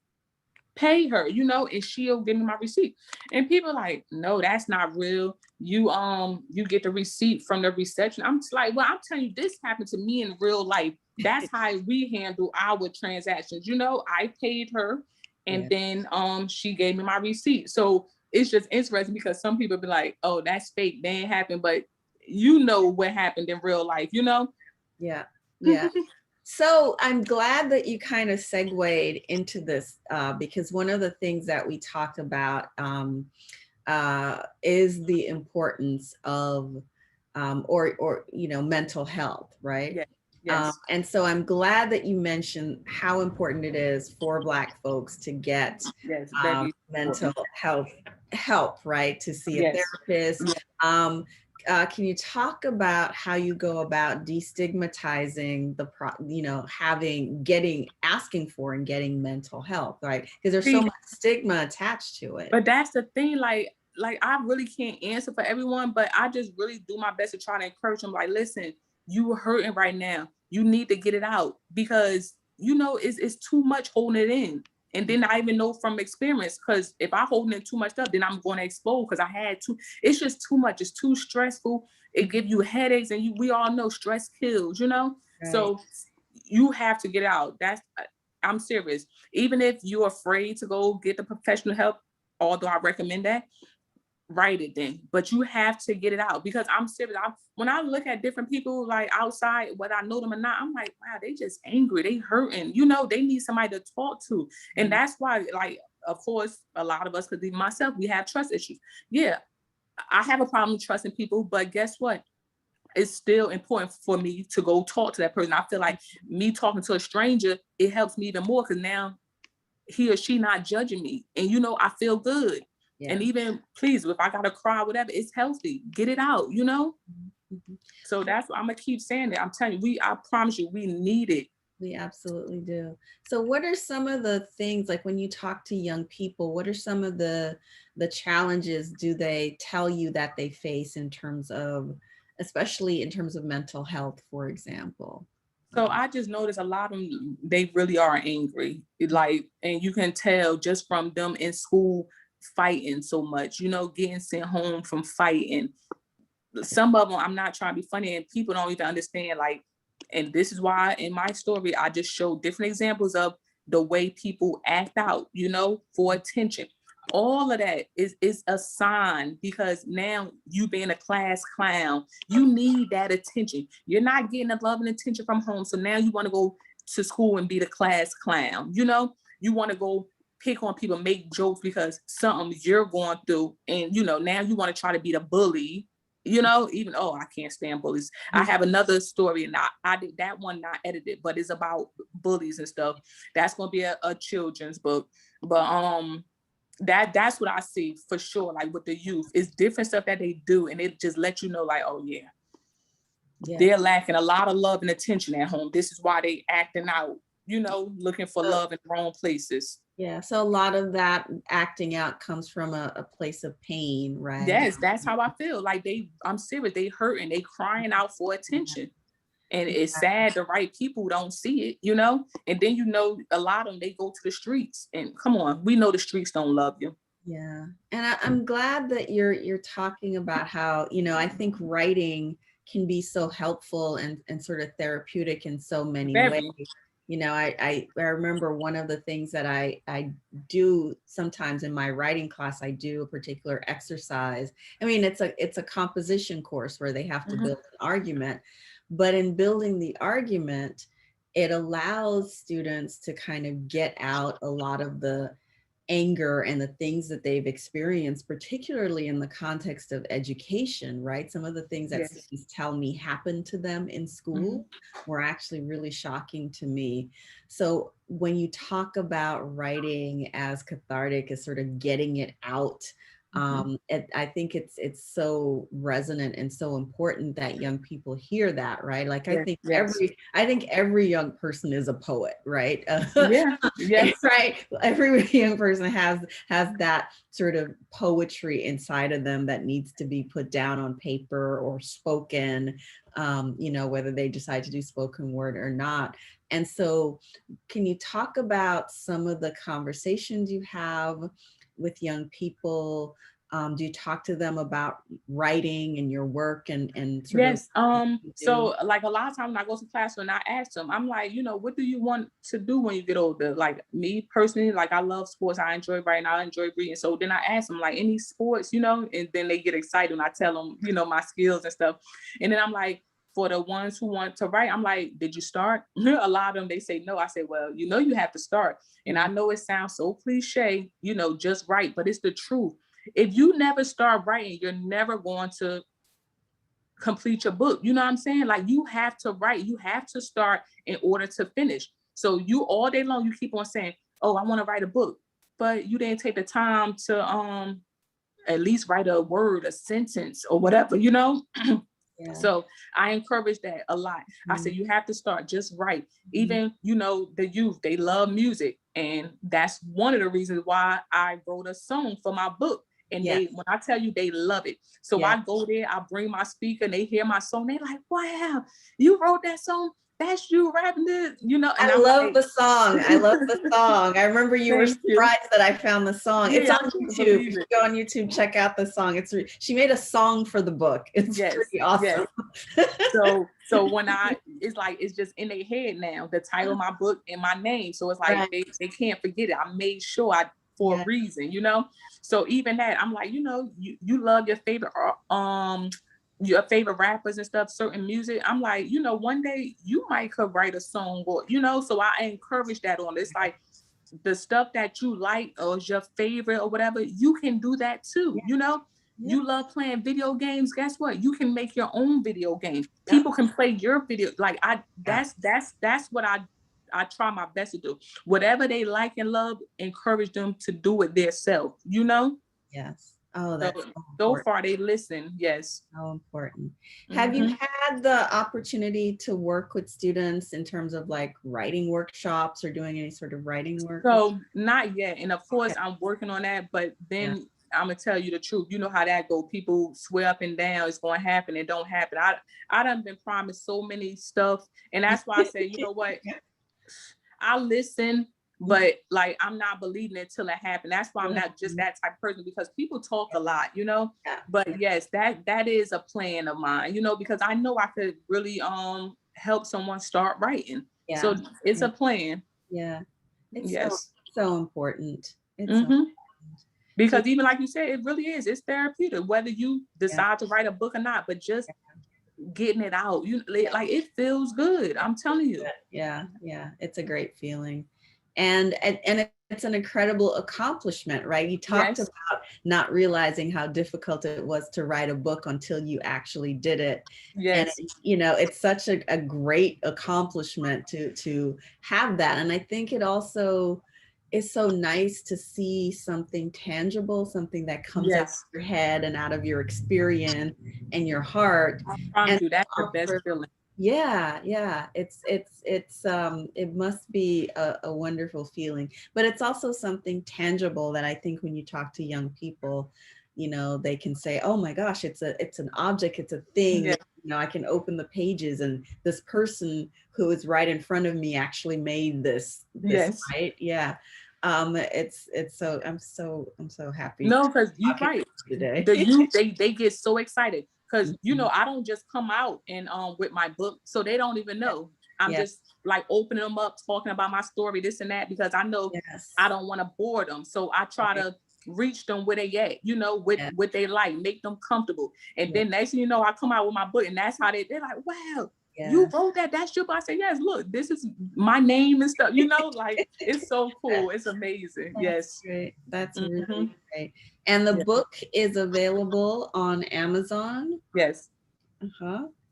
pay her, and she'll give me my receipt. And people are like, no, that's not real. You get the receipt from the reception. I'm just like, well, I'm telling you, this happened to me in real life. That's how we handle our transactions. I paid her, and then she gave me my receipt. So it's just interesting because some people be like, oh, that's fake, that ain't happened, but what happened in real life, Yeah. So I'm glad that you kind of segued into this because one of the things that we talked about is the importance of mental health, right? Yeah. Yes. And so I'm glad that you mentioned how important it is for Black folks to get mental health help, right? To see a therapist. Can you talk about how you go about destigmatizing asking for and getting mental health, right? Because there's so much stigma attached to it. But that's the thing, like I really can't answer for everyone, but I just really do my best to try to encourage them. Like, listen, you are hurting right now. you need to get it out, because it's too much holding it in. And then I even know from experience, because if I hold in too much stuff, then I'm going to explode, because I had to. It's just too much. It's too stressful. It gives you headaches, and we all know stress kills, Right. So you have to get out. I'm serious. Even if you're afraid to go get the professional help, although I recommend that, write it then. But you have to get it out, because I'm serious. When I look at different people like outside, whether I know them or not, I'm like, wow, they just angry, they hurting, they need somebody to talk to. And that's why, like, of course, a lot of us, because even myself, we have trust issues. Yeah, I have a problem trusting people, but guess what? It's still important for me to go talk to that person. I feel like me talking to a stranger, it helps me even more, because now he or she not judging me, and I feel good. And even, please, if I gotta cry, whatever, it's healthy. Get it out, So that's what I'm gonna keep saying. It. I'm telling you, I promise you, we need it. We absolutely do. So what are some of the things, like when you talk to young people, what are some of the challenges do they tell you that they face in terms of, especially in terms of mental health, for example? So I just noticed a lot of them, they really are angry. And you can tell just from them in school fighting so much, getting sent home from fighting. Some of them, I'm not trying to be funny, and people don't even understand, and this is why in my story, I just show different examples of the way people act out, for attention. All of that is a sign, because now you being a class clown, you need that attention. You're not getting the love and attention from home. So now you want to go to school and be the class clown. You want to go pick on people, make jokes because something you're going through. And, now you want to try to be the bully, even, I can't stand bullies. I have another story, and I did that one, not edited, but it's about bullies and stuff. That's going to be a children's book. But, that's what I see for sure. Like with the youth, it's different stuff that they do, and it just lets you know, like, oh yeah, they're lacking a lot of love and attention at home. This is why they acting out, looking for love in the wrong places. Yeah, so a lot of that acting out comes from a place of pain, right? Yes, that's how I feel. Like I'm serious, they hurting, they crying out for attention. And it's sad the right people don't see it, and then, a lot of them, they go to the streets, and come on, we know the streets don't love you. Yeah. And I'm glad that you're talking about how, I think writing can be so helpful and sort of therapeutic in so many ways. I remember one of the things that I do sometimes in my writing class, I do a particular exercise. I mean, it's a composition course where they have to build an argument. But in building the argument, it allows students to kind of get out a lot of the anger and the things that they've experienced, particularly in the context of education, right? Some of the things that students tell me happened to them in school were actually really shocking to me. So when you talk about writing as cathartic, as sort of getting it out, I think it's so resonant and so important that young people hear that, right? Like I think every young person is a poet, right? Right. Every young person has that sort of poetry inside of them that needs to be put down on paper or spoken, whether they decide to do spoken word or not. And so can you talk about some of the conversations you have with young people? Do you talk to them about writing and your work and sort of? So like a lot of times when I go to class and I ask them, I'm like, what do you want to do when you get older? Like me personally, like I love sports. I enjoy writing. I enjoy reading. So then I ask them like any sports, and then they get excited when I tell them, my skills and stuff. And then I'm like, for the ones who want to write, I'm like, did you start? A lot of them, they say no. I say, well, you have to start. And I know it sounds so cliche, just write, but it's the truth. If you never start writing, you're never going to complete your book. You know what I'm saying? Like you have to write, you have to start in order to finish. So you all day long, you keep on saying, oh, I want to write a book, but you didn't take the time to at least write a word, a sentence or whatever, So I encourage that a lot. I said, you have to start, just write. Even, the youth, they love music. And that's one of the reasons why I wrote a song for my book. And when I tell you, they love it. So I go there, I bring my speaker, and they hear my song. They like, wow, you wrote that song? that's you rapping this, you know? And I I'm love like, the song. I love the song. I remember you were thank you. surprised that I found the song. It's Yeah, on I couldn't YouTube. believe If you it. go on YouTube, check out the song. She made a song for the book. It's Yes, pretty awesome. So when it's like, it's just in their head now, the title of my book and my name. So it's like, Right. they can't forget it. I made sure for a reason, you know? So even that, I'm like, you know, you love your favorite rappers and stuff, certain music. I'm like, you know, one day you might could write a song, or, you know, so I encourage that on. It's like the stuff that you like or is your favorite or whatever, you can do that too, you know? Yeah. You love playing video games. Guess what? You can make your own video game. People can play your video. Like that's what I try my best to do. Whatever they like and love, encourage them to do it themselves, you know? Yes. Oh, that's So far they listen. Yes. so important. Have you had the opportunity to work with students in terms of like writing workshops or doing any sort of writing work? So not yet. And of course I'm working on that, but then I'm gonna tell you the truth. You know how that go. People swear up and down it's gonna happen. It don't happen. I done been promised so many stuff. And that's why I say, you know what? I listen, but like I'm not believing it till it happened. That's why I'm not just that type of person, because people talk a lot, you know. But yes, that is a plan of mine, you know, because I know I could really help someone start writing. So it's a plan. Yeah. It's yes. so important. It's because even like you said, it really is. It's therapeutic, whether you decide to write a book or not, but just getting it out, like it feels good. I'm telling you. Yeah. It's a great feeling. And it's an incredible accomplishment, right? You talked about not realizing how difficult it was to write a book until you actually did it. And you know, it's such a great accomplishment to have that. And I think it also is so nice to see something tangible, something that comes out of your head and out of your experience and your heart. And that's the best feeling. Yeah. It must be a wonderful feeling, but it's also something tangible that I think when you talk to young people, you know, they can say, oh my gosh, it's an object, it's a thing. You know, I can open the pages and this person who is right in front of me actually made this right? Yeah. It's so I'm so happy. No, because you're right. Today. The youth, they get so excited because you know, I don't just come out and with my book, so they don't even know. I'm just like opening them up, talking about my story, this and that, because I know I don't want to bore them. So I try to reach them where they at, you know, with what they like, make them comfortable. And then next thing you know, I come out with my book, and that's how they're like, wow. You wrote that? That's your book? I say, yes, look, this is my name and stuff, you know, like it's so cool. It's amazing. That's great. That's really great. And the book is available on Amazon. Yes.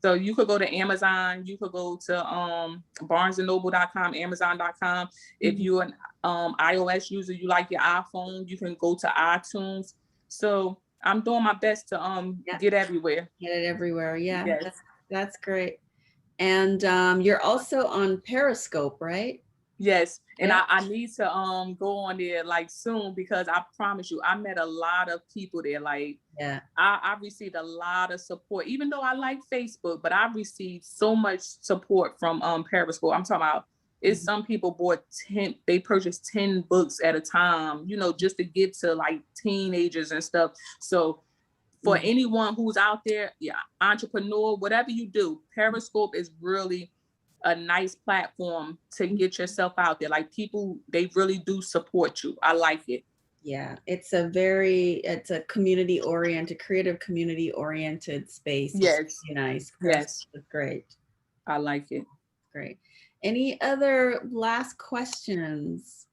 So you could go to Amazon, you could go to barnesandnoble.com, amazon.com. If you're an iOS user, you like your iPhone, you can go to iTunes. So I'm doing my best to get everywhere. Get it everywhere. Yeah. That's great. And you're also on Periscope, right? Yes. And I need to go on there like soon, because I promise you, I met a lot of people there. Like, I received a lot of support, even though I like Facebook, but I received so much support from Periscope. I'm talking about, it's some people they purchased 10 books at a time, you know, just to give to like teenagers and stuff. So for anyone who's out there, entrepreneur, whatever you do, Periscope is really a nice platform to get yourself out there. Like people, they really do support you. I like it. Yeah, it's a community-oriented, creative community-oriented space. Yes. Nice. Yes. It's great. I like it. Great. Any other last questions?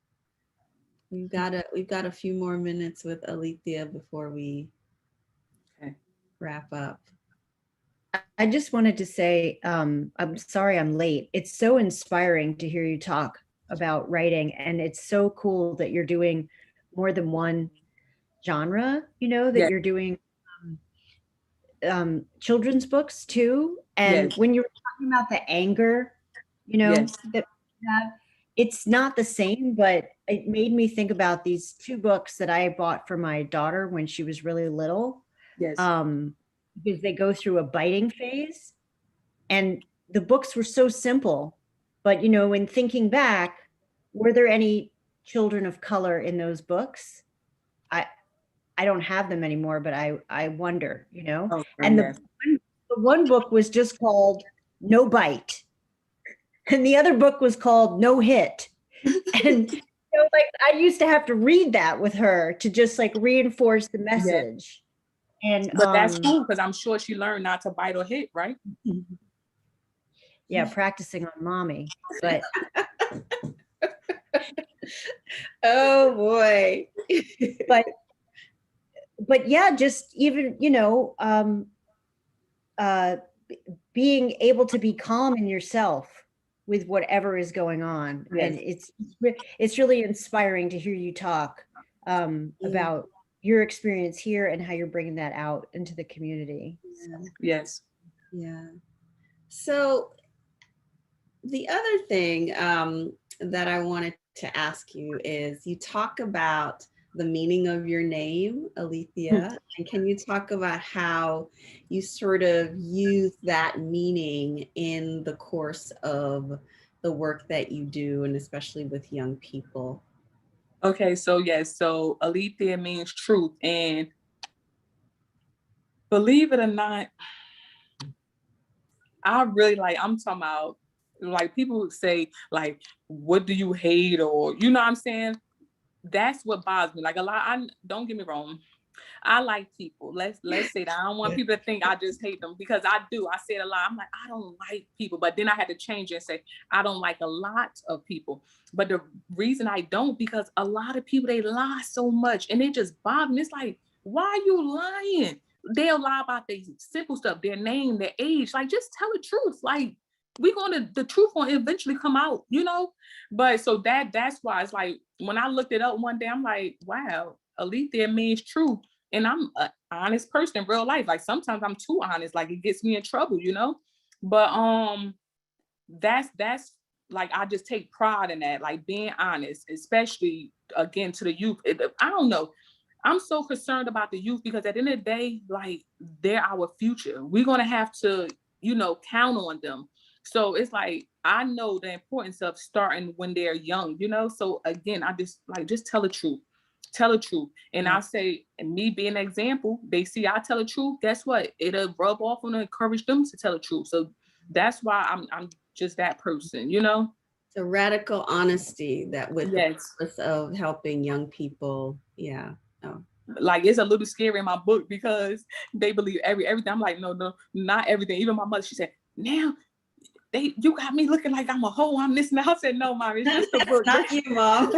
We've got a few more minutes with Alethea before we wrap up. I just wanted to say, I'm sorry I'm late. It's so inspiring to hear you talk about writing, and it's so cool that you're doing more than one genre, you know, that you're doing children's books too. And when you were talking about the anger, you know, that we have, it's not the same, but it made me think about these two books that I bought for my daughter when she was really little. Because they go through a biting phase, and the books were so simple, but you know, in thinking back, were there any children of color in those books? I don't have them anymore, but I wonder, you know. Okay, And yes. the one book was just called No Bite, and the other book was called No Hit. And you know, like I used to have to read that with her to just like reinforce the Yes. message. And But that's cool because I'm sure she learned not to bite or hit, right? yeah, practicing on mommy. But Oh boy. but yeah, just even, you know, being able to be calm in yourself with whatever is going on. Yes. And it's really inspiring to hear you talk about your experience here and how you're bringing that out into the community. Yeah. Yes. Yeah. So the other thing that I wanted to ask you is you talk about the meaning of your name, Alethea, and can you talk about how you sort of use that meaning in the course of the work that you do, and especially with young people? Okay, so yes, so Alithea means truth. And believe it or not, I really like, I'm talking about, like people would say, like, what do you hate? Or, you know what I'm saying? That's what bothers me. Like a lot, I don't get me wrong. I like people. Let's say that. I don't want people to think I just hate them, because I do. I say it a lot. I'm like, I don't like people. But then I had to change it and say, I don't like a lot of people. But the reason I don't, because a lot of people, they lie so much and it just bothers me. It's like, why are you lying? They'll lie about their simple stuff, their name, their age. Like, just tell the truth. Like, the truth will eventually come out, you know? But so that's why it's like, when I looked it up one day, I'm like, wow, Alethea means truth. And I'm an honest person in real life. Like sometimes I'm too honest, like it gets me in trouble, you know? But that's like, I just take pride in that, like being honest, especially again to the youth. I don't know. I'm so concerned about the youth, because at the end of the day, like, they're our future. We're gonna have to, you know, count on them. So it's like, I know the importance of starting when they're young, you know? So again, I just like, just tell the truth. Tell the truth. And Yeah. I say, and me being an example, they see I tell the truth, guess what? It'll rub off and encourage them to tell the truth. So that's why I'm just that person, you know? So radical honesty, that with the Yes. purpose of helping young people. Yeah. Oh. Like, it's a little scary in my book, because they believe everything. I'm like, no, not everything. Even my mother, she said, now you got me looking like I'm a hoe, I'm this and that. I said, no, Mom, it's just a book. Not you, Mom.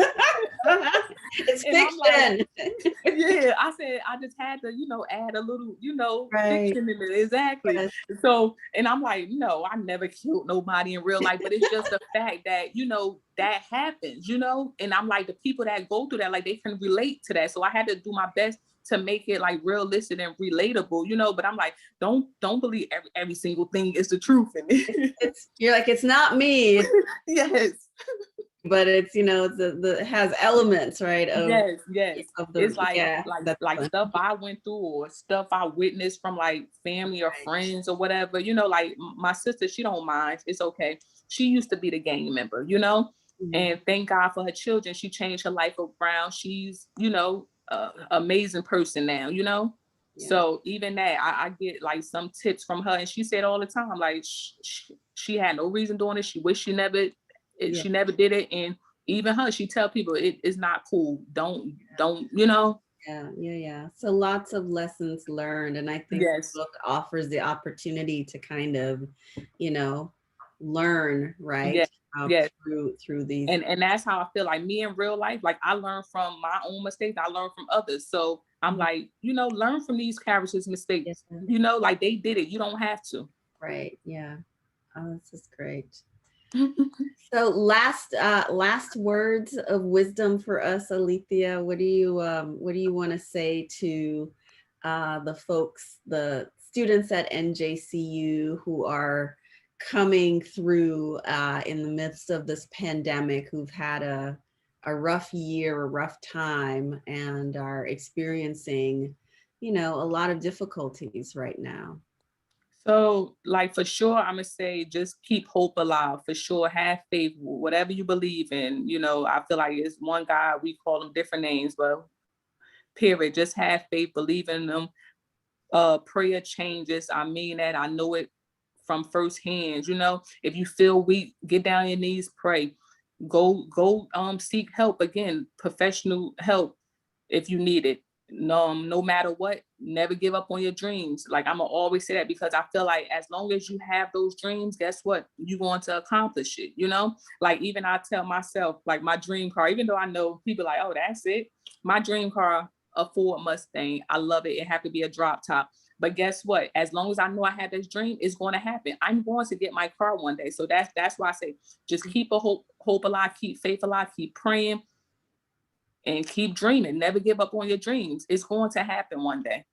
It's And fiction. Yeah, I said, I just had to, you know, add a little, you know, Right. fiction in it. Exactly. Yes. So, and I'm like, no, I never killed nobody in real life, but it's just the fact that, you know, that happens, you know? And I'm like, the people that go through that, like, they can relate to that. So I had to do my best to make it like realistic and relatable, you know? But I'm like, don't believe every single thing is the truth in it. You're like, it's not me. Yes. But it's, you know, it has elements, right? Of, Yes. of the, It's like, yeah, like stuff I went through, or stuff I witnessed from like family or Right. friends or whatever. You know, like my sister, she don't mind. It's okay. She used to be the gang member, you know, and thank God for her children. She changed her life around. She's, you know, amazing person now, you know. Yeah. So even that, I get like some tips from her, and she said all the time, like she had no reason doing it. She wished she never did it. And even her, she tell people it is not cool. Don't, you know? Yeah. So lots of lessons learned. And I think Yes. the book offers the opportunity to kind of, you know, learn, right? Yes. Through these. And that's how I feel. Like, me in real life, like, I learn from my own mistakes. I learn from others. So I'm like, you know, learn from these characters' mistakes. Yeah. You know, like, they did it. You don't have to. Right. Yeah. Oh, this is great. So last words of wisdom for us, Alethea. What do you want to say to the students at NJCU who are coming through in the midst of this pandemic, who've had a rough year, a rough time, and are experiencing, you know, a lot of difficulties right now? So, like, for sure, I'm gonna say just keep hope alive. For sure, have faith, whatever you believe in. You know, I feel like it's one guy, we call him different names, but period. Just have faith, believe in them. Prayer changes. I mean that. I know it from firsthand. You know, if you feel weak, get down on your knees, pray. Go seek help again, professional help if you need it. No matter what, never give up on your dreams. Like, I'm gonna always say that, because I feel like as long as you have those dreams, guess what? You're going to accomplish it, you know? Like, even I tell myself, like, my dream car, even though I know people like, oh, that's it. My dream car, a Ford Mustang. I love it. It have to be a drop top. But guess what? As long as I know I have this dream, it's going to happen. I'm going to get my car one day. So that's why I say just keep a hope alive, keep faith alive, keep praying, and keep dreaming. Never give up on your dreams. It's going to happen one day.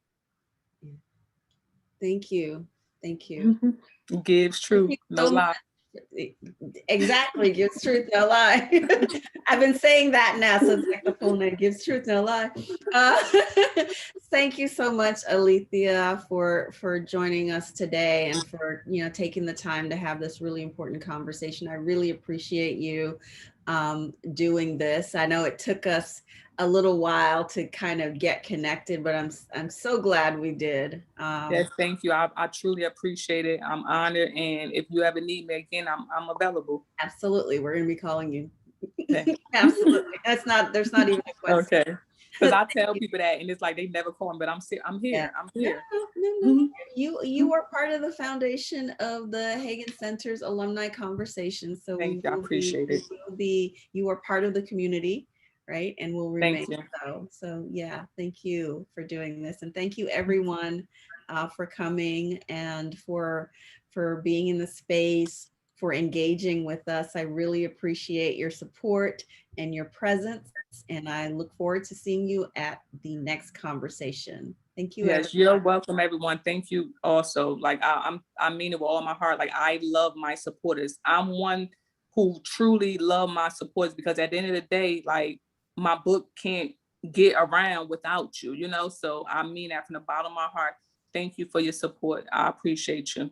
Thank you. Thank you. Gives truth, no lie. Exactly, gives truth, no lie. I've been saying that now, so it's like the full name, gives truth, no lie. Thank you so much, Alethea, for joining us today and for taking the time to have this really important conversation. I really appreciate you doing this. I know it took us a little while to kind of get connected, but I'm so glad we did. Yes, thank you. I truly appreciate it. I'm honored, and if you ever need me again, I'm available. Absolutely, we're going to be calling you. Okay. Absolutely, there's not even a question. Okay, because I tell people that, and it's like they never call me, but I'm here. Yeah. I'm here. No. You are part of the foundation of the Hagen Center's Alumni Conversations. So Thank you. I appreciate it. You are part of the community, right? And will remain Thank you. so. So yeah, thank you for doing this, and thank you everyone for coming and for being in the space, for engaging with us. I really appreciate your support and your presence, and I look forward to seeing you at the next conversation. Thank you. Yes, you're welcome, everyone. Thank you also. Like, I mean it with all my heart. Like, I love my supporters. I'm one who truly love my supporters, because at the end of the day, like, my book can't get around without you, you know? So I mean that from the bottom of my heart. Thank you for your support. I appreciate you.